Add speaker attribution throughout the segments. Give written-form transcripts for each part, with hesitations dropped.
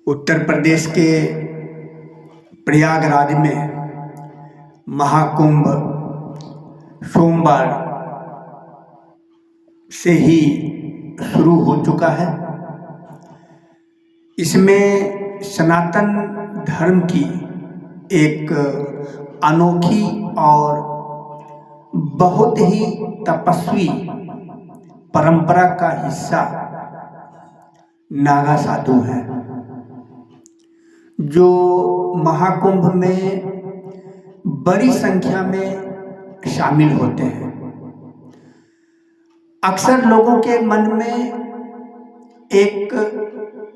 Speaker 1: उत्तर प्रदेश के प्रयागराज में महाकुंभ सोमवार से ही शुरू हो चुका है। इसमें सनातन धर्म की एक अनोखी और बहुत ही तपस्वी परंपरा का हिस्सा नागा साधु है, जो महाकुंभ में बड़ी संख्या में शामिल होते हैं। अक्सर लोगों के मन में एक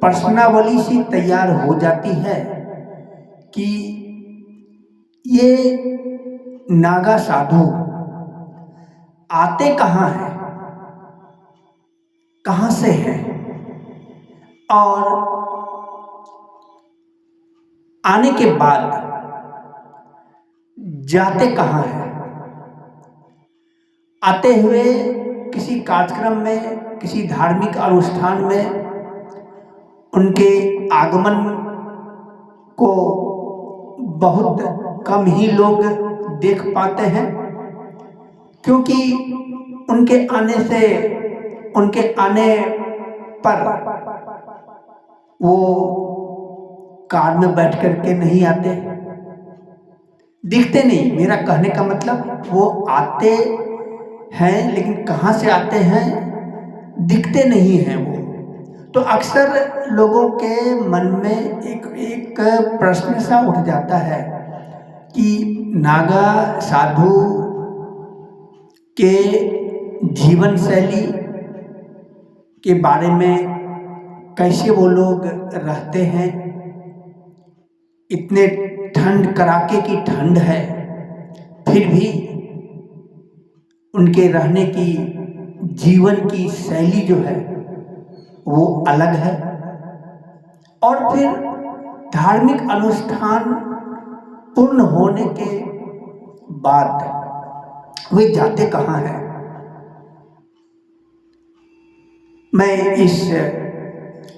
Speaker 1: प्रश्नावली सी तैयार हो जाती है कि ये नागा साधु आते कहाँ हैं, कहाँ से हैं और आने के बाद जाते कहाँ हैं। आते हुए किसी कार्यक्रम में, किसी धार्मिक अनुष्ठान में उनके आगमन को बहुत कम ही लोग देख पाते हैं, क्योंकि उनके आने पर वो कार में बैठ करके नहीं आते, दिखते नहीं। मेरा कहने का मतलब वो आते हैं, लेकिन कहाँ से आते हैं दिखते नहीं हैं वो। तो अक्सर लोगों के मन में एक प्रश्न सा उठ जाता है कि नागा साधु के जीवन शैली के बारे में, कैसे वो लोग रहते हैं। इतने ठंड, कड़ाके की ठंड है, फिर भी उनके रहने की, जीवन की शैली जो है वो अलग है। और फिर धार्मिक अनुष्ठान पूर्ण होने के बाद वे जाते कहाँ हैं। मैं इस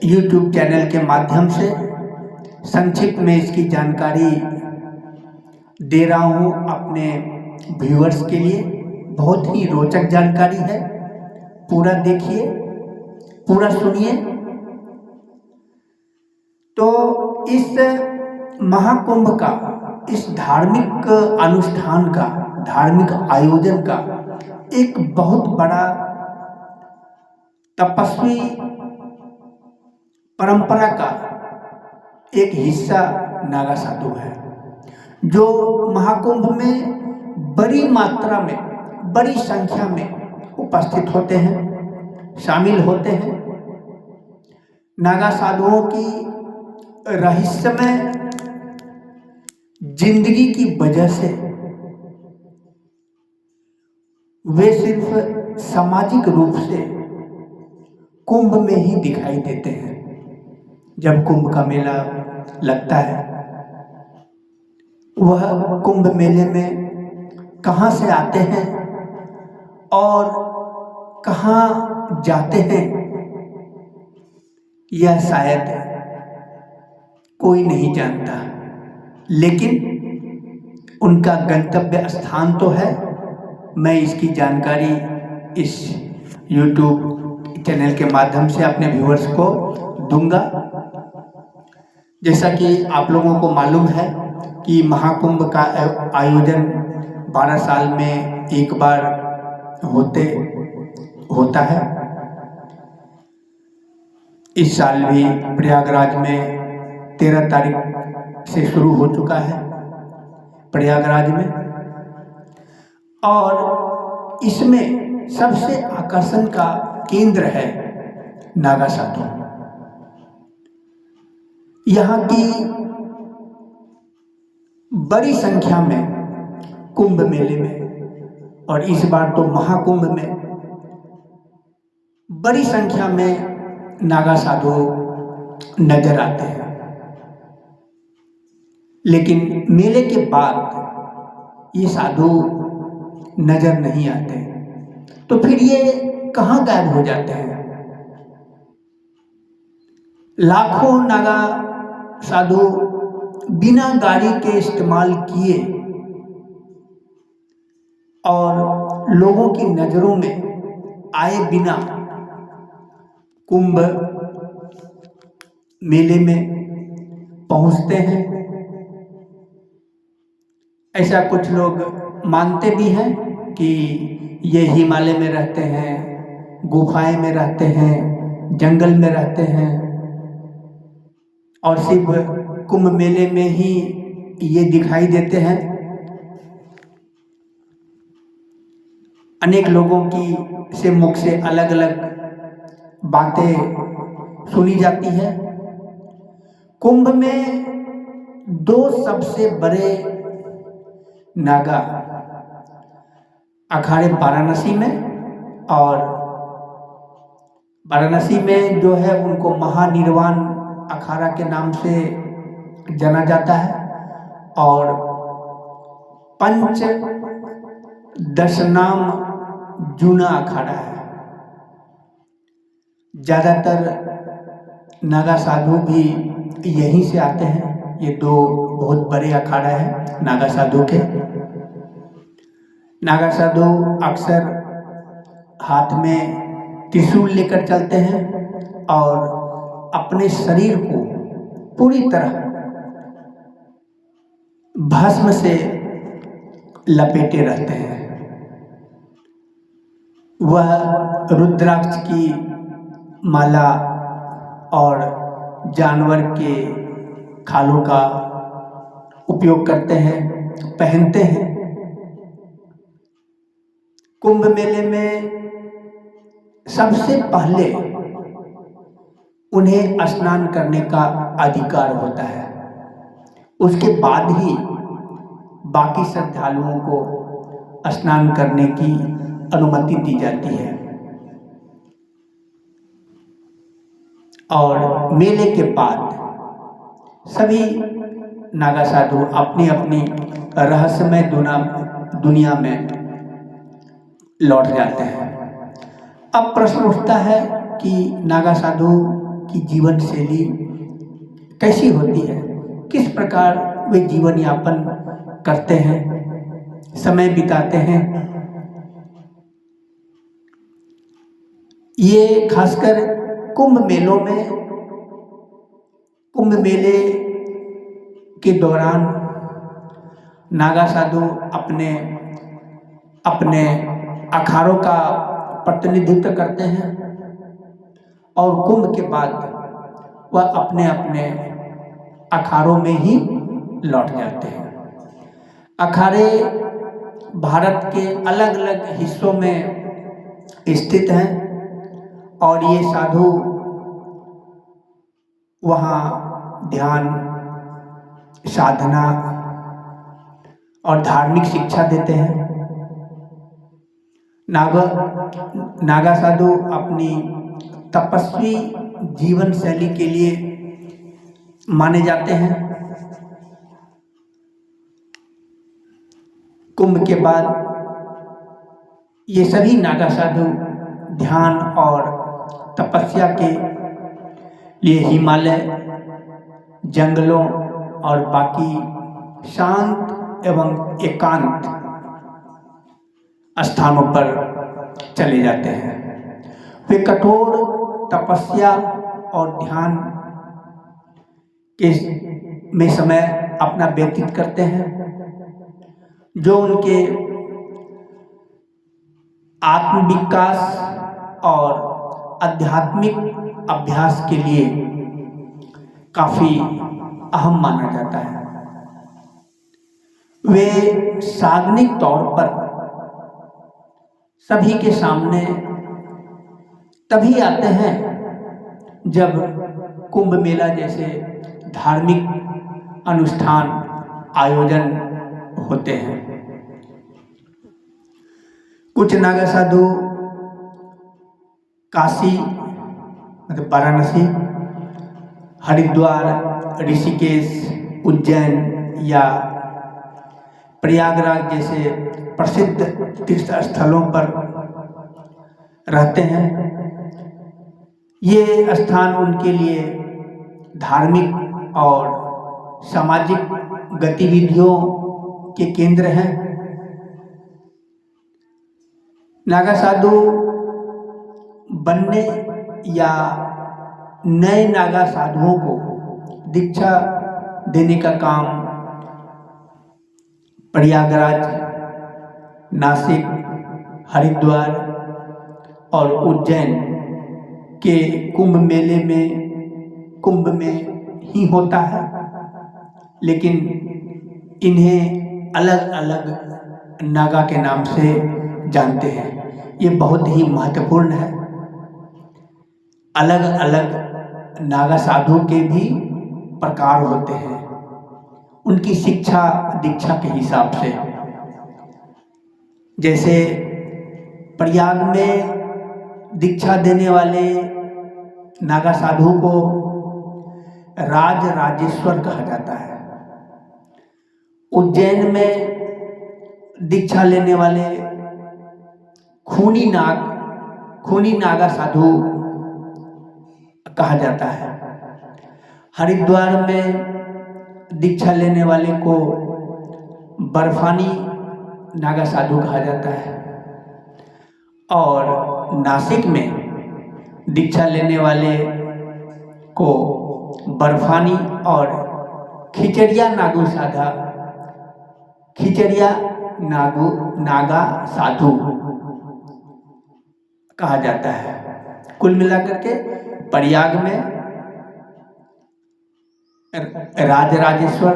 Speaker 1: YouTube चैनल के माध्यम से संक्षिप्त में इसकी जानकारी दे रहा हूँ अपने व्यूअर्स के लिए। बहुत ही रोचक जानकारी है, पूरा देखिए, पूरा सुनिए। तो इस महाकुंभ का, इस धार्मिक अनुष्ठान का, धार्मिक आयोजन का एक बहुत बड़ा तपस्वी परंपरा का एक हिस्सा नागा साधु है, जो महाकुंभ में बड़ी मात्रा में, बड़ी संख्या में उपस्थित होते हैं, शामिल होते हैं। नागा साधुओं की रहस्यमय जिंदगी की वजह से वे सिर्फ सामाजिक रूप से कुंभ में ही दिखाई देते हैं। जब कुंभ का मेला लगता है, वह कुंभ मेले में कहाँ से आते हैं और कहाँ जाते हैं, यह शायद कोई नहीं जानता, लेकिन उनका गंतव्य स्थान तो है। मैं इसकी जानकारी इस YouTube चैनल के माध्यम से अपने व्यूअर्स को दूंगा। जैसा कि आप लोगों को मालूम है कि महाकुंभ का आयोजन 12 साल में एक बार होता है। इस साल भी प्रयागराज में 13 तारीख से शुरू हो चुका है, प्रयागराज में। और इसमें सबसे आकर्षण का केंद्र है नागा साधु। यहाँ की बड़ी संख्या में कुंभ मेले में, और इस बार तो महाकुंभ में बड़ी संख्या में नागा साधु नजर आते हैं। लेकिन मेले के बाद ये साधु नजर नहीं आते, तो फिर ये कहाँ गायब हो जाते हैं। लाखों नागा साधु बिना गाड़ी के इस्तेमाल किए और लोगों की नज़रों में आए बिना कुंभ मेले में पहुंचते हैं। ऐसा कुछ लोग मानते भी हैं कि ये हिमालय में रहते हैं, गुफाएं में रहते हैं, जंगल में रहते हैं और सिर्फ कुंभ मेले में ही ये दिखाई देते हैं। अनेक लोगों की से मुख से अलग अलग बातें सुनी जाती है। कुंभ में दो सबसे बड़े नागा अखाड़े वाराणसी में, और वाराणसी में जो है उनको महानिर्वाण अखाड़ा के नाम से जाना जाता है, और पंच दशनाम जूना अखाड़ा है। ज़्यादातर नागा साधु भी यहीं से आते हैं। ये दो बहुत बड़े अखाड़ा हैं नागा साधु के। नागा साधु अक्सर हाथ में त्रिशूल लेकर चलते हैं और अपने शरीर को पूरी तरह भस्म से लपेटे रहते हैं। वह रुद्राक्ष की माला और जानवर के खालों का उपयोग करते हैं, पहनते हैं। कुंभ मेले में सबसे पहले उन्हें स्नान करने का अधिकार होता है, उसके बाद ही बाकी श्रद्धालुओं को स्नान करने की अनुमति दी जाती है। और मेले के बाद सभी नागा साधु अपनी अपनी रहस्यमय दुनिया में लौट जाते हैं। अब प्रश्न उठता है कि नागा साधु की जीवन शैली कैसी होती है, किस प्रकार वे जीवन यापन करते हैं, समय बिताते हैं। ये खासकर कुंभ मेलों में, कुंभ मेले के दौरान नागा साधु अपने अपने अखाड़ों का प्रतिनिधित्व करते हैं, और कुंभ के बाद वह अपने अपने अखाड़ों में ही लौट जाते हैं। अखाड़े भारत के अलग अलग हिस्सों में स्थित हैं, और ये साधु वहाँ ध्यान, साधना और धार्मिक शिक्षा देते हैं। नागा साधु अपनी तपस्वी जीवन शैली के लिए माने जाते हैं। कुंभ के बाद ये सभी नागा साधु ध्यान और तपस्या के लिए हिमालय, जंगलों और बाकी शांत एवं एकांत स्थानों पर चले जाते हैं। वे कठोर तपस्या और ध्यान के में समय अपना व्यतीत करते हैं, जो उनके आत्मविकास और आध्यात्मिक अभ्यास के लिए काफी अहम माना जाता है। वे सार्वजनिक तौर पर सभी के सामने तभी आते हैं जब कुंभ मेला जैसे धार्मिक अनुष्ठान आयोजन होते हैं। कुछ नागा साधु काशी मतलब वाराणसी, हरिद्वार, ऋषिकेश, उज्जैन या प्रयागराज जैसे प्रसिद्ध तीर्थ स्थलों पर रहते हैं। ये स्थान उनके लिए धार्मिक और सामाजिक गतिविधियों के केंद्र हैं। नागा साधु बनने या नए नागा साधुओं को दीक्षा देने का काम प्रयागराज, नासिक, हरिद्वार और उज्जैन के कुंभ में ही होता है, लेकिन इन्हें अलग अलग नागा के नाम से जानते हैं। ये बहुत ही महत्वपूर्ण है। अलग अलग नागा साधु के भी प्रकार होते हैं, उनकी शिक्षा दीक्षा के हिसाब से। जैसे प्रयाग में दीक्षा देने वाले नागा साधु को राज राजेश्वर कहा जाता है। उज्जैन में दीक्षा लेने वाले खूनी नागा साधु कहा जाता है। हरिद्वार में दीक्षा लेने वाले को बर्फानी नागा साधु कहा जाता है और नासिक में दीक्षा लेने वाले को बर्फानी और खिचड़िया नागा साधु कहा जाता है। कुल मिलाकर के प्रयाग में राजराजेश्वर,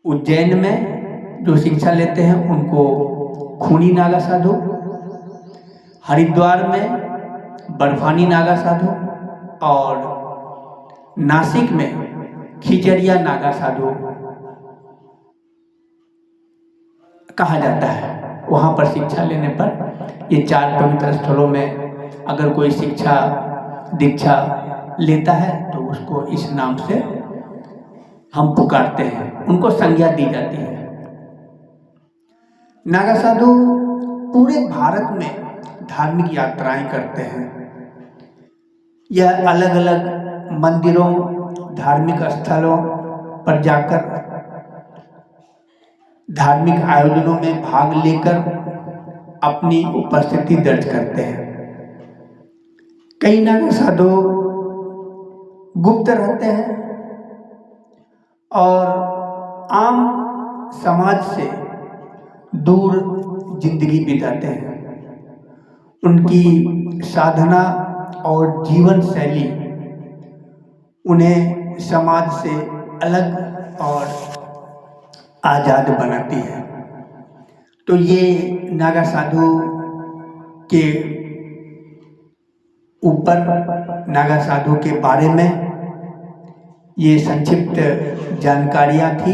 Speaker 1: उज्जैन में जो शिक्षा लेते हैं उनको खूनी नागा साधु, हरिद्वार में बर्फानी नागा साधु और नासिक में खिचड़िया नागा साधु कहा जाता है। वहाँ पर शिक्षा लेने पर ये 4 पवित्र स्थलों में अगर कोई शिक्षा दीक्षा लेता है तो उसको इस नाम से हम पुकारते हैं, उनको संज्ञा दी जाती है। नागा साधु पूरे भारत में धार्मिक यात्राएं करते हैं। यह अलग अलग मंदिरों, धार्मिक स्थलों पर जाकर धार्मिक आयोजनों में भाग लेकर अपनी उपस्थिति दर्ज करते हैं। कई नागा साधु गुप्त रहते हैं और आम समाज से दूर जिंदगी बिताते हैं। उनकी साधना और जीवन शैली उन्हें समाज से अलग और आज़ाद बनाती है। तो ये नागा साधु के ऊपर, नागा साधु के बारे में ये संक्षिप्त जानकारियाँ थी।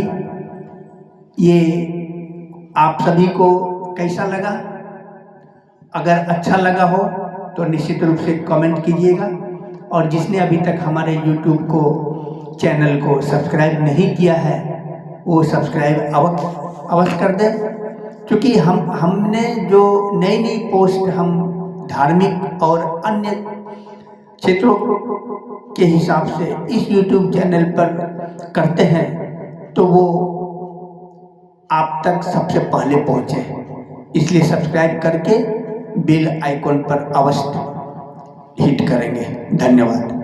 Speaker 1: ये आप सभी को कैसा लगा? अगर अच्छा लगा हो तो निश्चित रूप से कमेंट कीजिएगा, और जिसने अभी तक हमारे YouTube को चैनल को सब्सक्राइब नहीं किया है वो सब्सक्राइब अवश्य कर दें, क्योंकि हमने जो नई पोस्ट हम धार्मिक और अन्य क्षेत्रों के हिसाब से इस YouTube चैनल पर करते हैं तो वो आप तक सबसे पहले पहुँचे। इसलिए सब्सक्राइब करके बेल आइकॉन पर अवश्य हिट करेंगे। धन्यवाद।